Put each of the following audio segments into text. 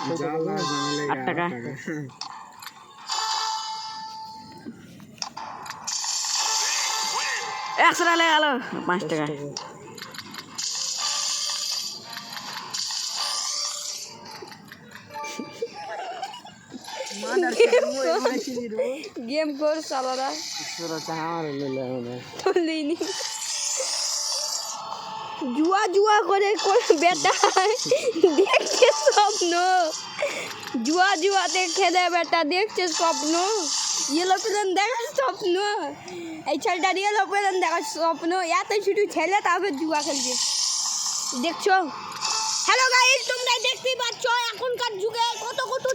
8 টাকা। 100 টাকা গেল, 5 টাকা। गेम कर साला जुआ जुआ करे बेटा देखছে স্বপ্ন जुआ जुआ দেখে দে বেটা দেখছে স্বপ্ন ইয়েলো প্লেন দেখার স্বপ্ন এই ছেলেটা ইয়েলো প্লেন দেখার স্বপ্ন এত ছোট ছেলে তারপর जुआ খেলছে দেখছো। হ্যালো গাইস, তোমরা দেখতেই পাচ্ছ এখনকার যুগে কত কত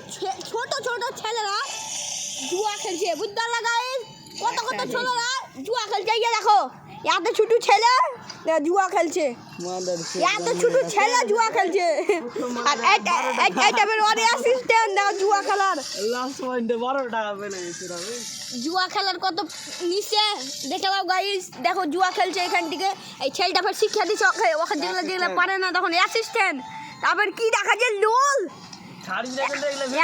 ছোট ছোট ছেলেরা जुआ খেলছে, বুঝতে পারলা গাইস? কত কত ছেলেরা जुआ খেলছে, এই দেখো এত ছোট ছেলে जुआ খেলছে, এত ছোট ছেলে जुआ খেলছে। আর এটা বের ওরে অ্যাসিস্ট্যান্ট দাও जुआ খেলার, লাস্ট পয়েন্টে 12 টাকা পেলে গেছে রে। जुआ খেলার কত নিচে দেখে দাও গাইস, দেখো जुआ খেলছে এখান থেকে। এই ছেলেটা ফের শিক্ষা দিচ্ছে ওকে, ওকে যেগুলো যেগুলো পারে না তখন অ্যাসিস্ট্যান্ট। তারপর কি দেখা যায় লোল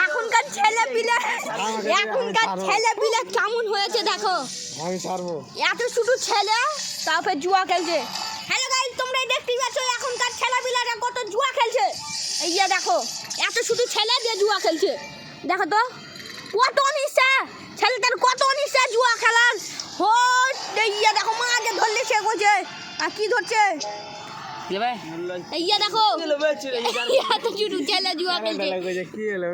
এখনকার ছেলে পিলে কেমন হয়েছে দেখো, আমি ছাড়বো এত ছোট ছেলে তারপর जुआ খেলছে। হ্যালো গাইস, তোমরা দেখতেই পাচ্ছ এখনকার ছেলে পিলেরা কত जुआ খেলছে। এই যে দেখো এত ছোট ছেলে দিয়ে जुआ খেলছে, দেখো তো কত নিচে ছেলেটার, কত নিচে जुआ খেলার। হোট এই দেখো মা আগে ধরলে সে করছে আর কি ধরছে এই দেখো এত ছোট ছেলে जुआ খেলছে। কি হলো